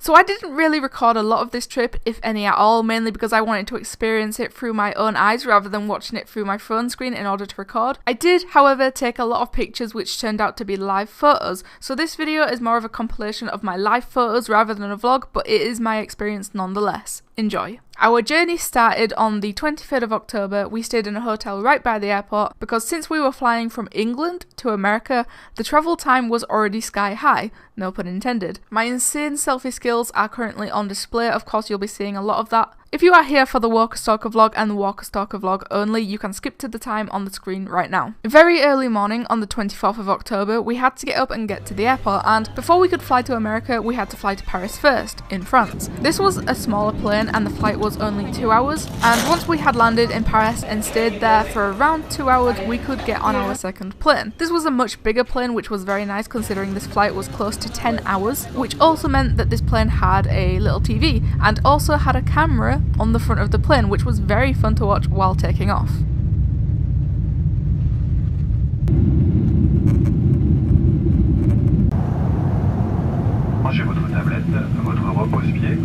So I didn't really record a lot of this trip, if any at all, mainly because I wanted to experience it through my own eyes rather than watching it through my phone screen in order to record. I did, however, take a lot of pictures which turned out to be live photos, so this video is more of a compilation of my live photos rather than a vlog, but it is my experience nonetheless. Enjoy. Our journey started on the 23rd of October. We stayed in a hotel right by the airport because since we were flying from England to America, the travel time was already sky high, no pun intended. My insane selfie skills are currently on display, of course you'll be seeing a lot of that. If you are here for the Walker Stalker vlog and the Walker Stalker vlog only, you can skip to the time on the screen right now. Very early morning on the 24th of October, we had to get up and get to the airport, and before we could fly to America, we had to fly to Paris first, in France. This was a smaller plane and the flight was only 2 hours, and once we had landed in Paris and stayed there for around 2 hours, we could get on our second plane. This was a much bigger plane, which was very nice considering this flight was close to 10 hours, which also meant that this plane had a little TV and also had a camera on the front of the plane, which was very fun to watch while taking off. Branchez votre tablette, votre repose-pied.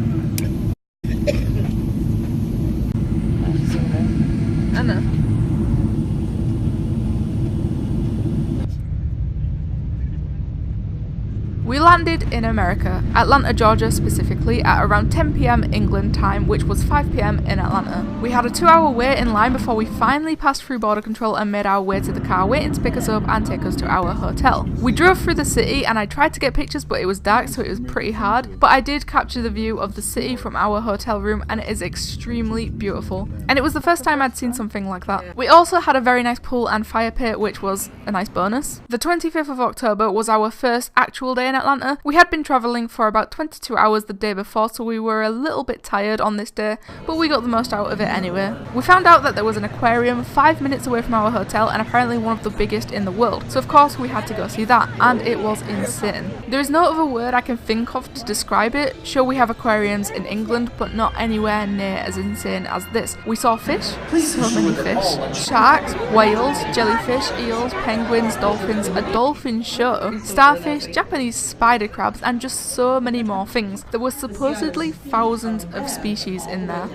Anna. We landed in America, Atlanta, Georgia specifically, at around 10 PM England time, which was 5 PM in Atlanta. We had a 2-hour wait in line before we finally passed through border control and made our way to the car, waiting to pick us up and take us to our hotel. We drove through the city and I tried to get pictures, but it was dark, so it was pretty hard. But I did capture the view of the city from our hotel room and it is extremely beautiful. And it was the first time I'd seen something like that. We also had a very nice pool and fire pit, which was a nice bonus. The 25th of October was our first actual day in Atlanta. We had been travelling for about 22 hours the day before, so we were a little bit tired on this day, but we got the most out of it anyway. We found out that there was an aquarium 5 minutes away from our hotel and apparently one of the biggest in the world, so of course we had to go see that, and it was insane. There is no other word I can think of to describe it. Sure, we have aquariums in England, but not anywhere near as insane as this. We saw fish, so many fish, sharks, whales, jellyfish, eels, penguins, dolphins, a dolphin show, starfish, Japanese spider crabs, and just so many more things. There were supposedly thousands of species in there.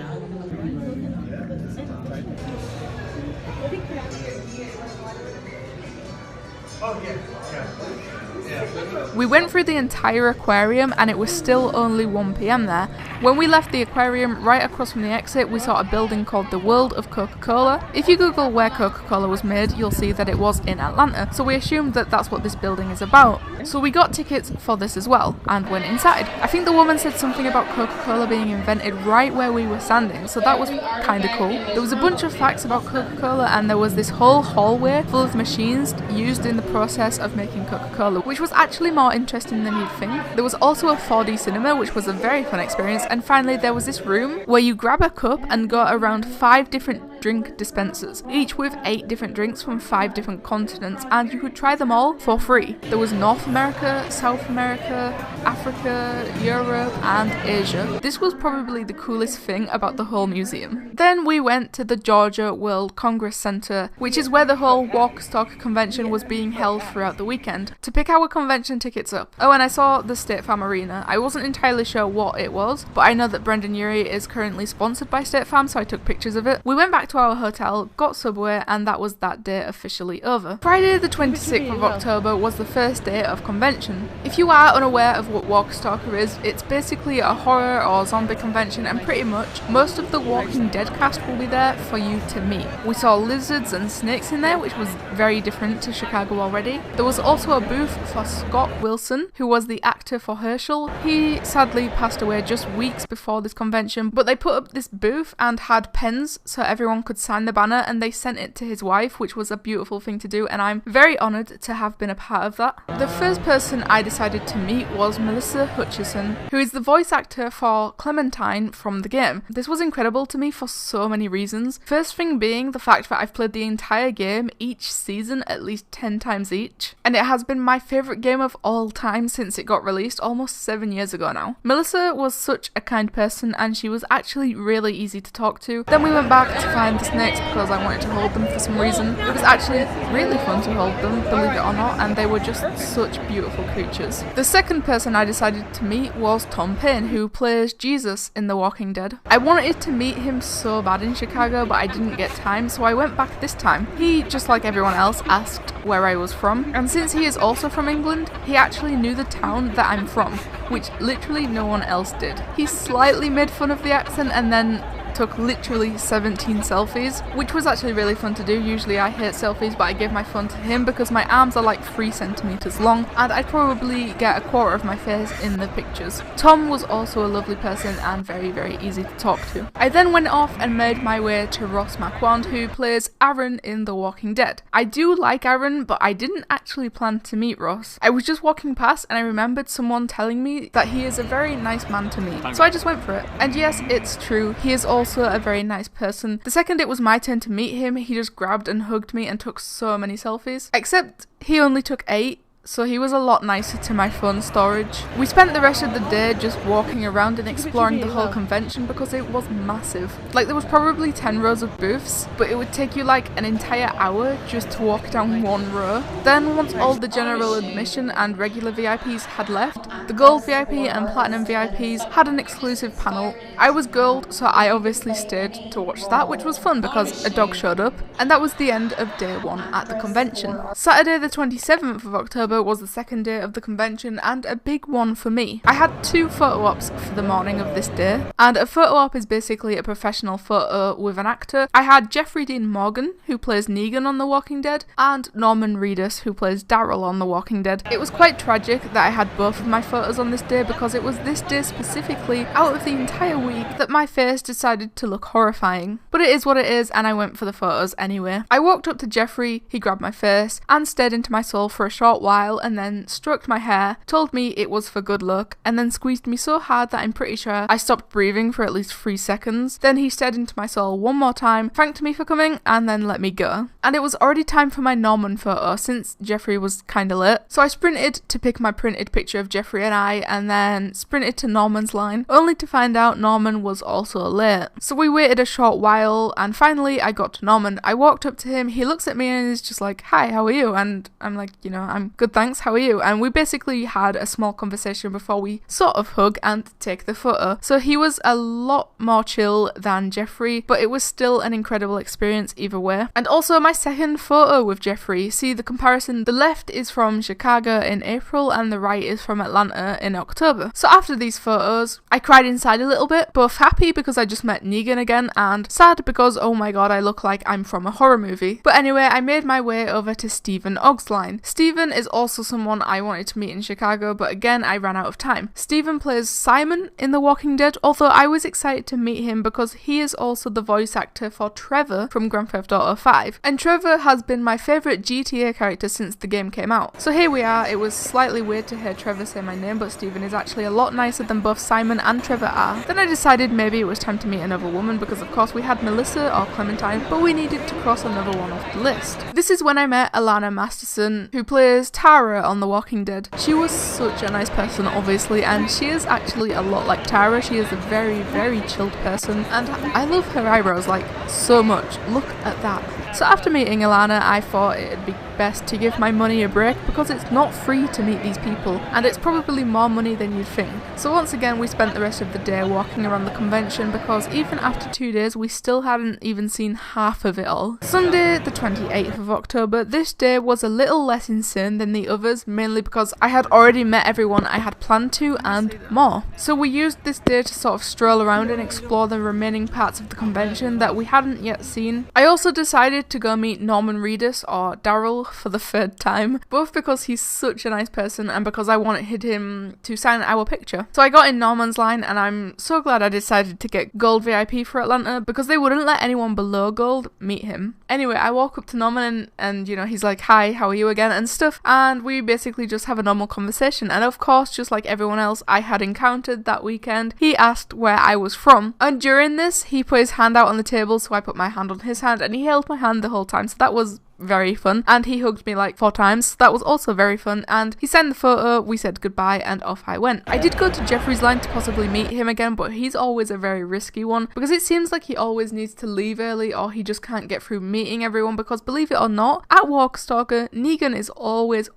We went through the entire aquarium and it was still only 1 PM there. When we left the aquarium, right across from the exit, we saw a building called the World of Coca-Cola. If you Google where Coca-Cola was made, you'll see that it was in Atlanta, so we assumed that that's what this building is about. So we got tickets for this as well, and went inside. I think the woman said something about Coca-Cola being invented right where we were standing, so that was kinda cool. There was a bunch of facts about Coca-Cola, and there was this whole hallway full of machines used in the process of making Coca-Cola, which was actually more interesting than you'd think. There was also a 4D cinema, which was a very fun experience, and finally there was this room where you grab a cup and go around 5 different drink dispensers, each with 8 different drinks from 5 different continents, and you could try them all for free. There was North America, South America, Africa, Europe, and Asia. This was probably the coolest thing about the whole museum. Then we went to the Georgia World Congress Center, which is where the whole Walker Stalker convention was being held throughout the weekend, to pick our convention tickets up. Oh, and I saw the State Farm Arena. I wasn't entirely sure what it was, but I know that Brendan Urie is currently sponsored by State Farm, so I took pictures of it. We went back to our hotel, got Subway, and that was that day officially over. Friday the 26th of October was the first day of convention. If you are unaware of what Walker Stalker is, it's basically a horror or zombie convention, and pretty much most of the Walking Dead cast will be there for you to meet. We saw lizards and snakes in there, which was very different to Chicago already. There was also a booth for Scott Wilson, who was the actor for Herschel. He sadly passed away just weeks before this convention, but they put up this booth and had pens so everyone could sign the banner, and they sent it to his wife, which was a beautiful thing to do, and I'm very honoured to have been a part of that. The first person I decided to meet was Melissa Hutchison, who is the voice actor for Clementine from the game. This was incredible to me for so many reasons. First thing being the fact that I've played the entire game each season at least 10 times each, and it has been my favourite game of all time since it got released almost 7 years ago now. Melissa was such a kind person and she was actually really easy to talk to. Then we went back to find behind the snakes because I wanted to hold them for some reason. It was actually really fun to hold them, believe it or not, and they were just such beautiful creatures. The second person I decided to meet was Tom Paine, who plays Jesus in The Walking Dead. I wanted to meet him so bad in Chicago, but I didn't get time, so I went back this time. He, just like everyone else, asked where I was from, and since he is also from England, he actually knew the town that I'm from, which literally no one else did. He slightly made fun of the accent and then took literally 17 selfies, which was actually really fun to do. Usually I hate selfies, but I gave my phone to him because my arms are like 3 centimeters long and I'd probably get a quarter of my face in the pictures. Tom was also a lovely person and very, very easy to talk to. I then went off and made my way to Ross Marquand, who plays Aaron in The Walking Dead. I do like Aaron, but I didn't actually plan to meet Ross. I was just walking past and I remembered someone telling me that he is a very nice man to meet, so I just went for it. And yes, it's true, he is also a very nice person. The second it was my turn to meet him, he just grabbed and hugged me and took so many selfies. Except he only took 8. So he was a lot nicer to my phone storage. We spent the rest of the day just walking around and exploring the whole convention because it was massive. Like there was probably 10 rows of booths, but it would take you like an entire hour just to walk down one row. Then once all the general admission and regular VIPs had left, the gold VIP and platinum VIPs had an exclusive panel. I was gold, so I obviously stayed to watch that, which was fun because a dog showed up, and that was the end of day 1 at the convention. Saturday the 27th of October was the second day of the convention and a big one for me. I had 2 photo ops for the morning of this day, and a photo op is basically a professional photo with an actor. I had Jeffrey Dean Morgan, who plays Negan on The Walking Dead, and Norman Reedus, who plays Daryl on The Walking Dead. It was quite tragic that I had both of my photos on this day because it was this day specifically, out of the entire week, that my face decided to look horrifying. But it is what it is, and I went for the photos anyway. I walked up to Jeffrey, he grabbed my face, and stared into my soul for a short while, and then stroked my hair, told me it was for good luck, and then squeezed me so hard that I'm pretty sure I stopped breathing for at least 3 seconds. Then he stared into my soul one more time, thanked me for coming, and then let me go. And it was already time for my Norman photo since Jeffrey was kinda late, so I sprinted to pick my printed picture of Jeffrey and I, and then sprinted to Norman's line, only to find out Norman was also late. So we waited a short while, and finally I got to Norman. I walked up to him, he looks at me and is just like, "Hi, how are you?" And I'm like, you know, "I'm good, thanks, how are you?" And we basically had a small conversation before we sort of hug and take the photo. So he was a lot more chill than Jeffrey, but it was still an incredible experience either way. And also my second photo with Jeffrey, see the comparison, the left is from Chicago in April and the right is from Atlanta in October. So after these photos, I cried inside a little bit, both happy because I just met Negan again and sad because oh my god, I look like I'm from a horror movie. But anyway, I made my way over to Stephen Ogg's line. Stephen is also someone I wanted to meet in Chicago, but again I ran out of time. Stephen plays Simon in The Walking Dead, although I was excited to meet him because he is also the voice actor for Trevor from Grand Theft Auto 5, and Trevor has been my favourite GTA character since the game came out. So here we are. It was slightly weird to hear Trevor say my name, but Stephen is actually a lot nicer than both Simon and Trevor are. Then I decided maybe it was time to meet another woman because of course we had Melissa or Clementine, but we needed to cross another one off the list. This is when I met Alana Masterson, who plays Tara on The Walking Dead. She was such a nice person obviously, and she is actually a lot like Tara. She is a very, very chilled person, and I love her eyebrows like so much. Look at that. So after meeting Alana, I thought it'd be best to give my money a break because it's not free to meet these people, and it's probably more money than you'd think. So once again we spent the rest of the day walking around the convention because even after 2 days we still hadn't even seen half of it all. Sunday the 28th of October, this day was a little less insane than the others, mainly because I had already met everyone I had planned to and more. So we used this day to sort of stroll around and explore the remaining parts of the convention that we hadn't yet seen. I also decided to go meet Norman Reedus, or Daryl, for the 3rd time, both because he's such a nice person and because I wanted him to sign our picture. So I got in Norman's line, and I'm so glad I decided to get gold VIP for Atlanta because they wouldn't let anyone below gold meet him. Anyway, I walk up to Norman and you know, he's like, "Hi, how are you again?" and stuff, and we basically just have a normal conversation. And of course, just like everyone else I had encountered that weekend, he asked where I was from, and during this he put his hand out on the table, so I put my hand on his hand and he held my hand the whole time, so that was very fun. And he hugged me like 4 times, so that was also very fun. And he signed the photo, we said goodbye, and off I went. I did go to Jeffrey's line to possibly meet him again, but he's always a very risky one because it seems like he always needs to leave early or he just can't get through meeting everyone, because believe it or not, at Walker Stalker, Negan is always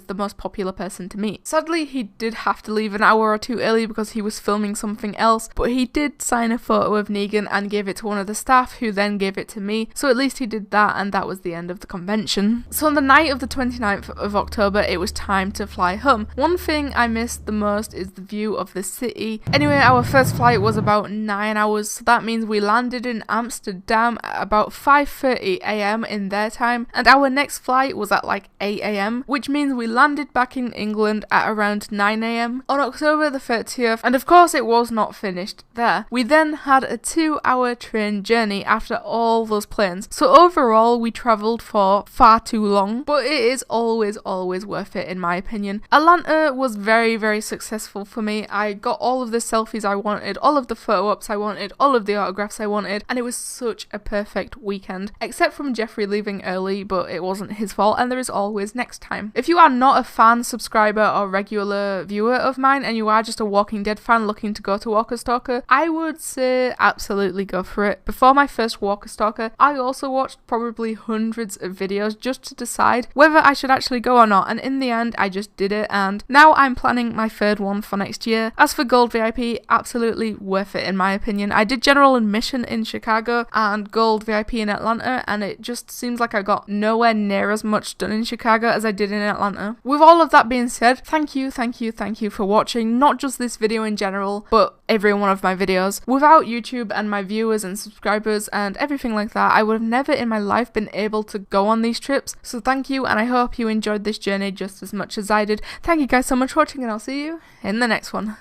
the most popular person to meet. Sadly, he did have to leave an hour or 2 early because he was filming something else, but he did sign a photo of Negan and gave it to one of the staff, who then gave it to me, so at least he did that, and that was the end of the convention. So on the night of the 29th of October, it was time to fly home. One thing I missed the most is the view of the city. Anyway, our first flight was about 9 hours, so that means we landed in Amsterdam at about 5:30 a.m. in their time, and our next flight was at like 8 a.m, which means we landed back in England at around 9 a.m. on October the 30th, and of course it was not finished there. We then had a 2-hour train journey after all those planes, so overall we travelled for far too long, but it is always worth it in my opinion. Atlanta was very successful for me. I got all of the selfies I wanted, all of the photo ops I wanted, all of the autographs I wanted, and it was such a perfect weekend, except from Jeffrey leaving early, but it wasn't his fault, and there is always next time. If you are not a fan, subscriber, or regular viewer of mine, and you are just a Walking Dead fan looking to go to Walker Stalker, I would say absolutely go for it. Before my first Walker Stalker, I also watched probably hundreds of videos just to decide whether I should actually go or not, and in the end I just did it, and now I'm planning my 3rd one for next year. As for Gold VIP, absolutely worth it in my opinion. I did general admission in Chicago and Gold VIP in Atlanta, and it just seems like I got nowhere near as much done in Chicago as I did in Atlanta. With all of that being said, thank you for watching, not just this video in general, but every one of my videos. Without YouTube and my viewers and subscribers and everything like that, I would have never in my life been able to go on these trips, so thank you, and I hope you enjoyed this journey just as much as I did. Thank you guys so much for watching, and I'll see you in the next one.